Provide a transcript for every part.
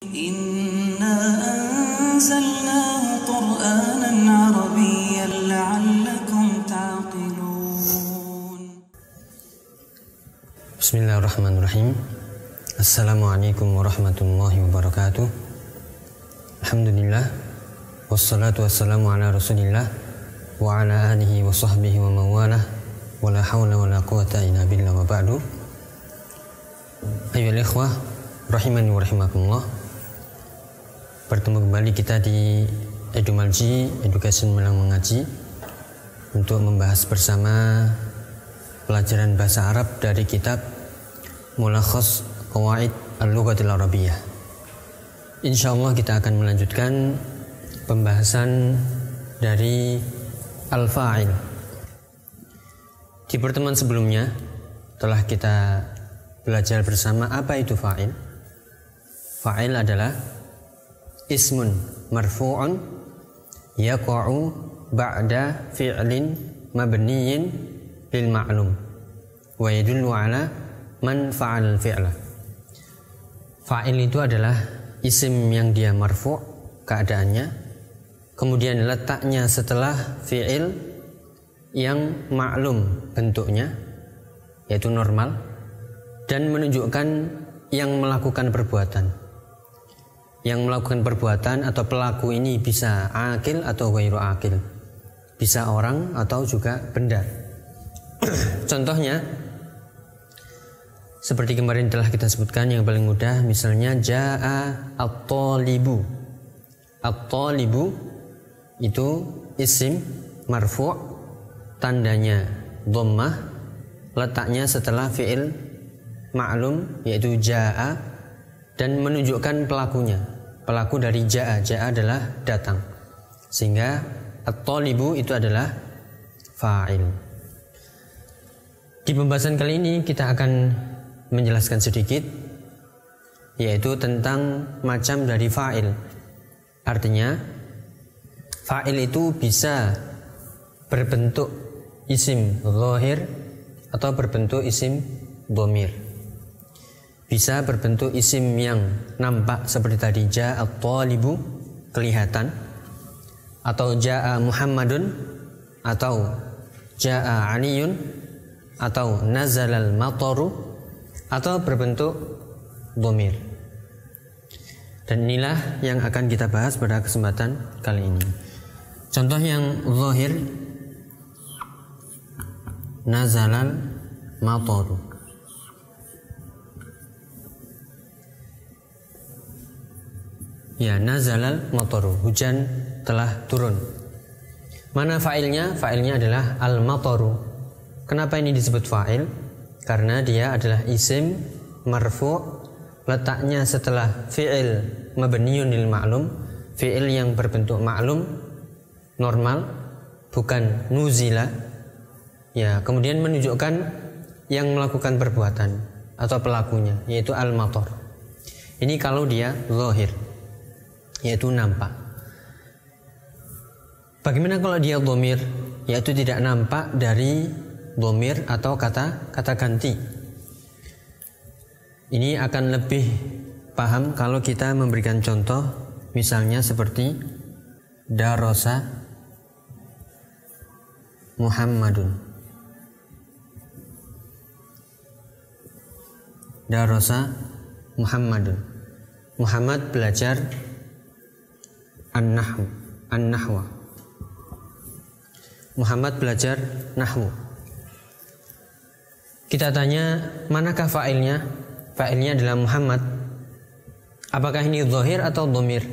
إنا أنزلناه قرآنا عربيا لعلكم تعقلون. Bismillahirrahmanirrahim. Assalamualaikum warahmatullahi wabarakatuh. Alhamdulillah, wassalatu wassalamu ala rasulillah wa ala alihi wa sahbihi wa mawalah, wa la hawla wa la quwata illa billah, wa ba'du. Ayyuhal ikhwah rahimani wa rahimakumullah. Bertemu kembali kita di Edumalji, Education Melang Mengaji, untuk membahas bersama pelajaran bahasa Arab dari kitab Mulakhas Qawaid Al-Lughatil Arabiyyah. Insyaallah kita akan melanjutkan pembahasan dari Al-Fa'il. Di pertemuan sebelumnya telah kita belajar bersama apa itu fa'il. Fa'il adalah ismun marfu'un yaqa'u ba'da fi'lin mabniyin lil ma'lum wa yadullu ala man fa'al fi'la. Fa'il itu adalah isim yang dia marfu' keadaannya, kemudian letaknya setelah fi'il yang maklum bentuknya, yaitu normal, dan menunjukkan yang melakukan perbuatan. Yang melakukan perbuatan atau pelaku ini bisa akil atau ghairu akil, bisa orang atau juga benda. Contohnya seperti kemarin telah kita sebutkan, yang paling mudah misalnya ja'a at-talibu. At-talibu itu isim marfu', tandanya dhammah, letaknya setelah fi'il ma'lum yaitu ja'a, dan menunjukkan pelakunya. Pelaku dari ja'a, ja'a adalah datang, sehingga at-talibu itu adalah fa'il. Di pembahasan kali ini kita akan menjelaskan sedikit, yaitu tentang macam dari fa'il. Artinya fa'il itu bisa berbentuk isim zahir atau berbentuk isim dhamir. Bisa berbentuk isim yang nampak seperti tadi, ja'a at-talibu, kelihatan, atau ja'a Muhammadun, atau ja'a Aliyun, atau nazalal mataru, atau berbentuk dhamir. Dan inilah yang akan kita bahas pada kesempatan kali ini. Contoh yang zahir, nazalal mataru. Ya, nazalal mataru, hujan telah turun. Mana fa'ilnya? Fa'ilnya adalah al-mataru. Kenapa ini disebut fa'il? Karena dia adalah isim marfu', letaknya setelah fi'il mabniyun lil ma'lum, fi'il yang berbentuk ma'lum, normal, bukan nuzila. Ya, kemudian menunjukkan yang melakukan perbuatan atau pelakunya, yaitu al-matar. Ini kalau dia zahir, yaitu nampak. Bagaimana kalau dia dhamir, yaitu tidak nampak dari dhamir atau kata ganti? Ini akan lebih paham kalau kita memberikan contoh, misalnya seperti darasa Muhammadun. Darasa Muhammadun. Muhammad belajar an-nahwa. Muhammad belajar nahwu. Kita tanya, manakah fa'ilnya? Fa'ilnya adalah Muhammad. Apakah ini zahir atau dhamir?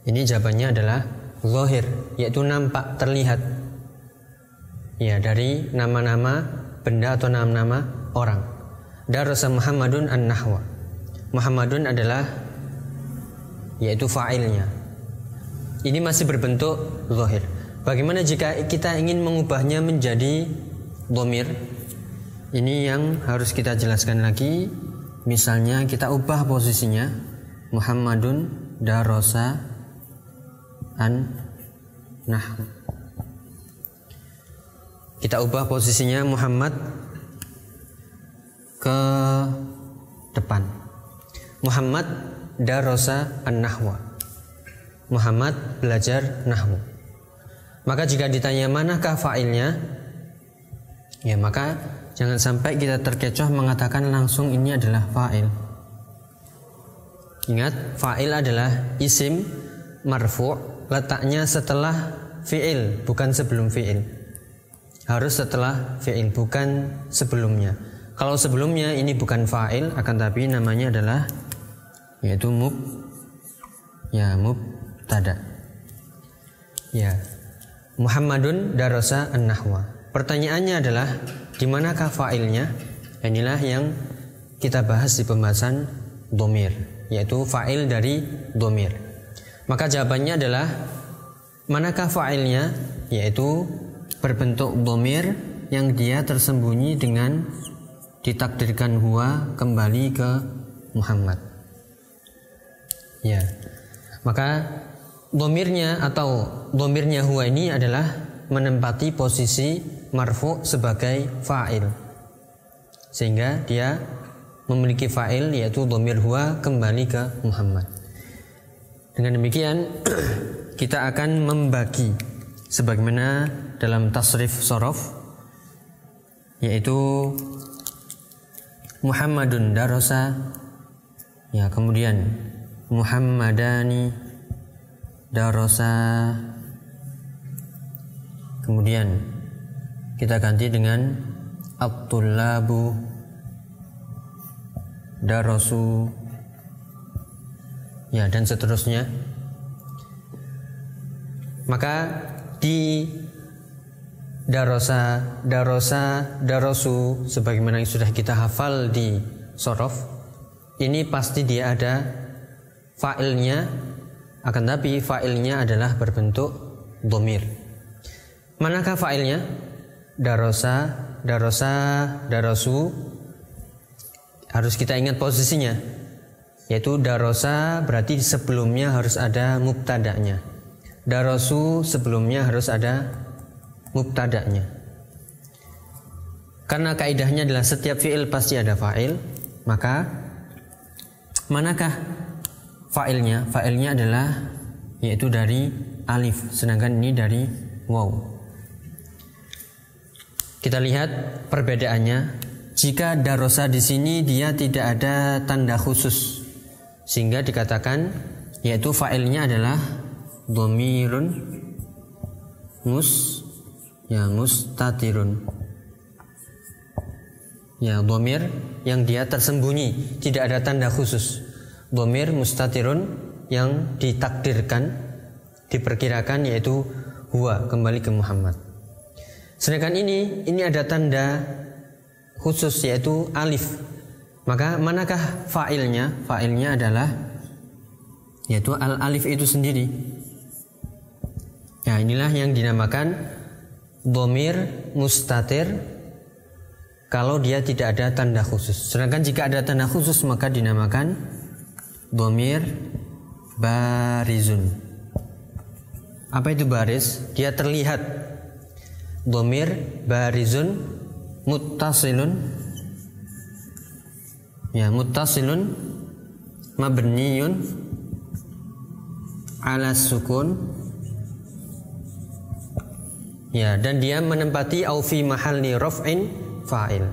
Ini jawabannya adalah zahir, yaitu nampak, terlihat. Ya, dari nama-nama benda atau nama-nama orang. Darasa Muhammadun an-nahwa. Muhammadun adalah, yaitu fa'ilnya. Ini masih berbentuk zahir. Bagaimana jika kita ingin mengubahnya menjadi dhamir? Ini yang harus kita jelaskan lagi. Misalnya kita ubah posisinya, Muhammadun darasa an-nahwu. Kita ubah posisinya Muhammad ke depan. Muhammad darasa an-nahwa. Muhammad belajar nahwu. Maka jika ditanya manakah fa'ilnya, ya maka jangan sampai kita terkecoh mengatakan langsung ini adalah fa'il. Ingat, fa'il adalah isim marfu', letaknya setelah fi'il, bukan sebelum fi'il. Harus setelah fi'il, bukan sebelumnya. Kalau sebelumnya ini bukan fa'il, akan tapi namanya adalah yaitu mubtada. Ya. Muhammadun darasa an-nahwa. Pertanyaannya adalah di manakah fa'ilnya? Inilah yang kita bahas di pembahasan dhamir, yaitu fa'il dari dhamir. Maka jawabannya adalah manakah fa'ilnya? Yaitu berbentuk dhamir yang dia tersembunyi dengan ditakdirkan huwa kembali ke Muhammad. Ya. Maka dhamirnya atau dhamirnya huwa ini adalah menempati posisi marfu sebagai fa'il, sehingga dia memiliki fa'il yaitu dhamir huwa kembali ke Muhammad. Dengan demikian kita akan membagi sebagaimana dalam tasrif sorof, yaitu Muhammadun darasa, ya, kemudian Muhammadani darasa, kemudian kita ganti dengan at-tullabu darasu, ya, dan seterusnya. Maka di darasu sebagaimana yang sudah kita hafal di sorof, ini pasti dia ada fa'ilnya, akan tapi fa'ilnya adalah berbentuk dhamir. Manakah fa'ilnya? Darasu. Harus kita ingat posisinya, yaitu darasa berarti sebelumnya harus ada mubtada'nya. Darasu sebelumnya harus ada mubtada'nya. Karena kaidahnya adalah setiap fi'il pasti ada fa'il, maka manakah fa'ilnya? Fa'ilnya adalah yaitu dari alif, sedangkan ini dari waw. Kita lihat perbedaannya. Jika darosa di sini dia tidak ada tanda khusus, sehingga dikatakan yaitu fa'ilnya adalah dhamirun mustatirun. Ya, dhamir yang dia tersembunyi, tidak ada tanda khusus. Dhamir mustatirun yang ditakdirkan, diperkirakan yaitu huwa kembali ke Muhammad. Sedangkan ini ada tanda khusus yaitu alif. Maka manakah fa'ilnya? Fa'ilnya adalah yaitu al-alif itu sendiri. Ya, inilah yang dinamakan dhamir mustatir kalau dia tidak ada tanda khusus. Sedangkan jika ada tanda khusus maka dinamakan dhamir barizun. Apa itu baris? Dia terlihat. Dhamir barizun muttasilun, ya, muttasilun mabniyun ala sukun, ya, dan dia menempati au fi mahalli raf'in fa'il.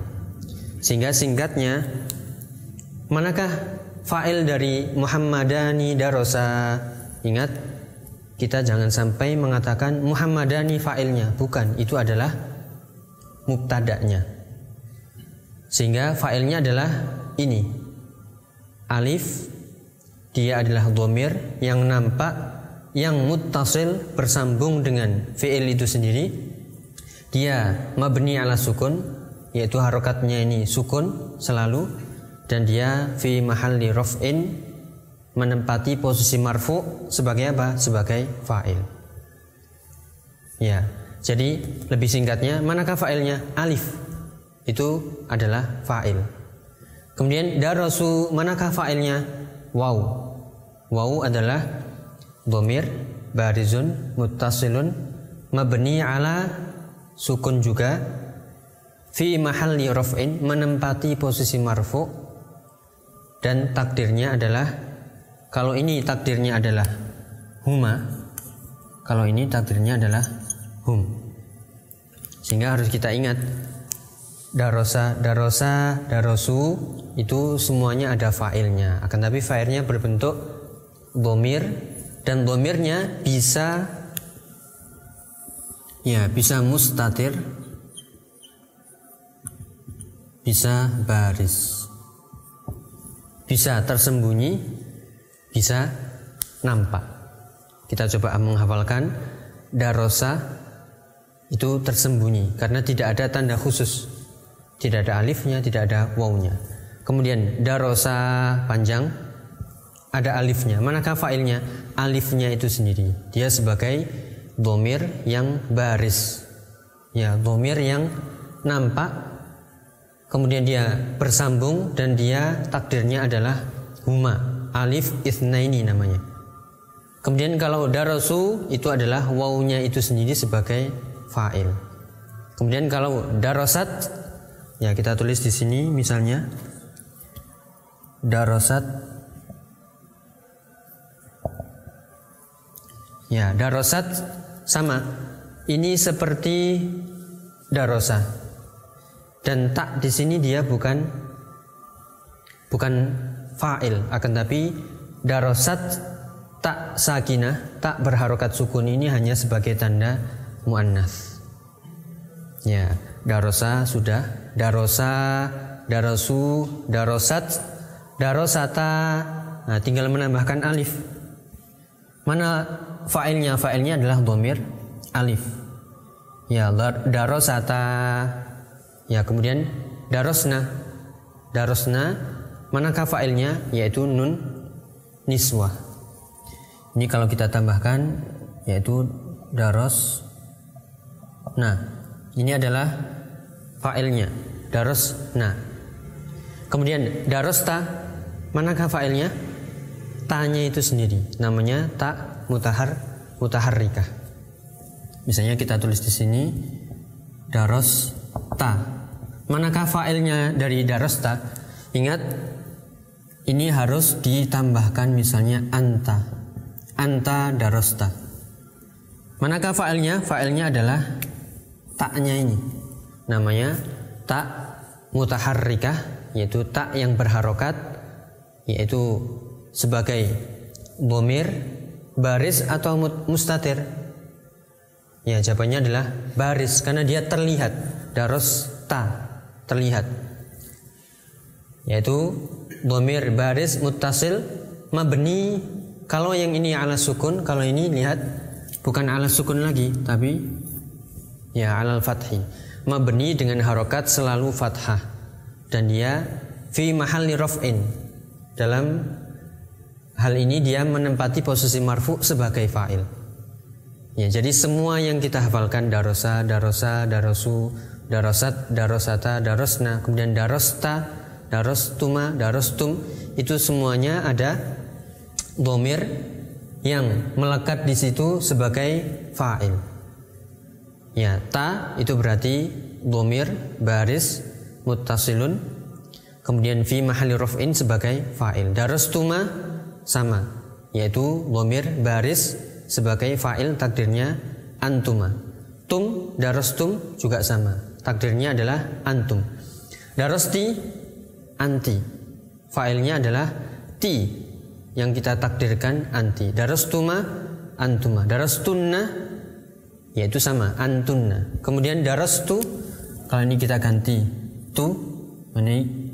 Sehingga singkatnya, manakah fa'il dari Muhammadani darasa? Ingat, kita jangan sampai mengatakan Muhammadani fa'ilnya, bukan, itu adalah mubtada'nya. Sehingga fa'ilnya adalah ini alif, dia adalah dhamir yang nampak, yang muttasil bersambung dengan fi'il itu sendiri. Dia mabni ala sukun, yaitu harokatnya ini sukun selalu, dan dia fi mahalli raf'in, menempati posisi marfu sebagai apa? Sebagai fa'il. Ya, jadi lebih singkatnya, manakah fa'ilnya? Alif itu adalah fa'il. Kemudian darasu, manakah fa'ilnya? Waw. Waw adalah dhamir barizun muttasilun mabni ala sukun juga fi mahalli raf'in, menempati posisi marfu dan takdirnya adalah kalau ini takdirnya adalah huma, kalau ini takdirnya adalah hum. Sehingga harus kita ingat darosa, darosu itu semuanya ada fa'ilnya. Akan tapi fa'ilnya berbentuk dhamir, dan dhamirnya bisa mustatir, bisa baris, bisa tersembunyi, bisa nampak. Kita coba menghafalkan. Darosa itu tersembunyi karena tidak ada tanda khusus, tidak ada alifnya, tidak ada wawunya. Kemudian darosa panjang, ada alifnya. Manakah fa'ilnya? Alifnya itu sendiri, dia sebagai dhamir yang baris, ya, dhamir yang nampak. Kemudian dia bersambung dan dia takdirnya adalah huma, alif itsnaini namanya. Kemudian kalau darasu itu adalah wawunya itu sendiri sebagai fa'il. Kemudian kalau darasat, ya kita tulis di sini misalnya darasat. Ya, darasat sama. Ini seperti darosa. Dan tak di sini dia bukan fa'il, akan tapi darasat tak sakinah, tak berharokat sukun ini hanya sebagai tanda muannats. Ya, darosa sudah, darosa, darasu, darosat, darosata. Nah, tinggal menambahkan alif. Mana fa'ilnya? Fa'ilnya adalah dhamir alif. Ya, darosata. Ya, kemudian darosna. Darosna, manakah fa'ilnya? Yaitu nun niswah. Ini kalau kita tambahkan yaitu daros. Nah, ini adalah fa'ilnya, darosna. Kemudian darosta, manakah fa'ilnya? Ta-nya itu sendiri, namanya ta mutaharrikah. Misalnya kita tulis di sini darosta. Manakah fa'ilnya dari darosta? Ingat, ini harus ditambahkan misalnya anta. Anta darosta. Manakah fa'ilnya? Fa'ilnya adalah ta-nya ini. Namanya ta mutaharrikah, yaitu ta yang berharokat, yaitu sebagai dhamir baris atau mustatir. Ya, jawabannya adalah baris karena dia terlihat. Darosta terlihat, yaitu dhamir baris muttasil mabni. Kalau yang ini ala sukun, kalau ini lihat bukan ala sukun lagi tapi ya alal fathi. Mabni dengan harokat selalu fathah dan dia fi mahalli raf'in. Dalam hal ini dia menempati posisi marfu sebagai fa'il. Ya, jadi semua yang kita hafalkan darosa, darosa, darosu, darosat, darosata, darosna, kemudian darosta, darostuma, darostum, itu semuanya ada dhamir yang melekat di situ sebagai fa'il. Ya, ta itu berarti dhamir baris muttasilun, kemudian fi mahalli raf'in sebagai fa'il. Darostuma sama, yaitu dhamir baris sebagai fa'il, takdirnya antuma. Tum, darostum juga sama, takdirnya adalah antum. Darosti, anti, fa'ilnya adalah ti, yang kita takdirkan anti. Darostuma, antuma. Darostunna, yaitu sama, antunna. Kemudian darostu, kalau ini kita ganti tu,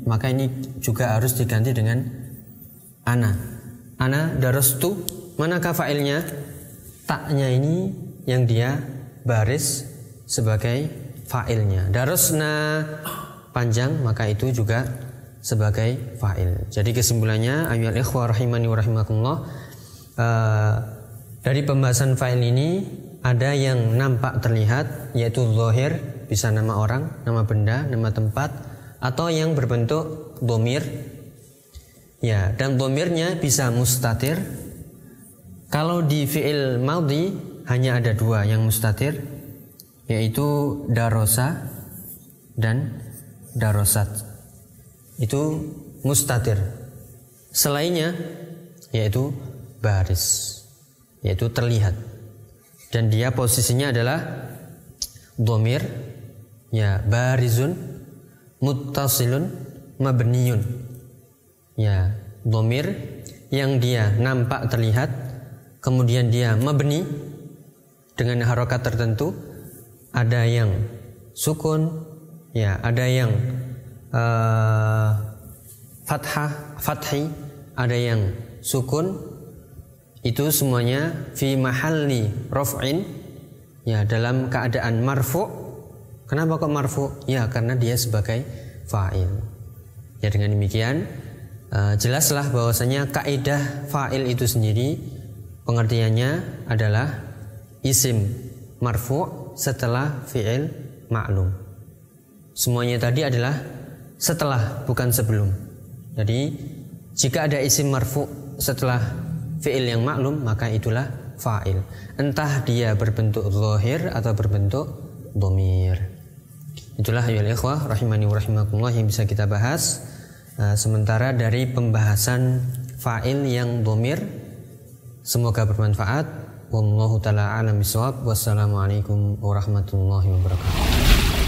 maka ini juga harus diganti dengan ana. Ana darostu, manakah fa'ilnya? Taknya ini yang dia baris sebagai fa'ilnya. Darosna panjang, maka itu juga sebagai fa'il. Jadi kesimpulannya, ayyuhal ikhwah rahimani wa rahimakumullah, dari pembahasan fa'il ini ada yang nampak terlihat, yaitu zahir, bisa nama orang, nama benda, nama tempat, atau yang berbentuk dhamir. Ya, dan dhamirnya bisa mustatir. Kalau di fi'il madhi hanya ada dua yang mustatir, yaitu darosa dan darosat. Itu mustatir. Selainnya yaitu baris, yaitu terlihat. Dan dia posisinya adalah dhamir ya barizun muttasilun mabniyun. Ya, dhamir yang dia nampak terlihat, kemudian dia mabni dengan harokat tertentu, ada yang sukun, ya, ada yang fathi, ada yang sukun. Itu semuanya fi mahalli raf'in, ya, dalam keadaan marfu'. Kenapa kok marfu'? Ya, karena dia sebagai fa'il. Ya, dengan demikian jelaslah bahwasanya kaidah fa'il itu sendiri pengertiannya adalah isim marfu' setelah fi'il ma'lum. Semuanya tadi adalah setelah, bukan sebelum. Jadi jika ada isim marfu' setelah fi'il yang maklum, maka itulah fa'il. Entah dia berbentuk zahir atau berbentuk dhamir. Itulah ya ikhwah rahimani wa rahimakumullah yang bisa kita bahas sementara dari pembahasan fa'il yang dhamir. Semoga bermanfaat. Wallahu ta'ala a'lam bishawab. Wassalamualaikum warahmatullahi wabarakatuh.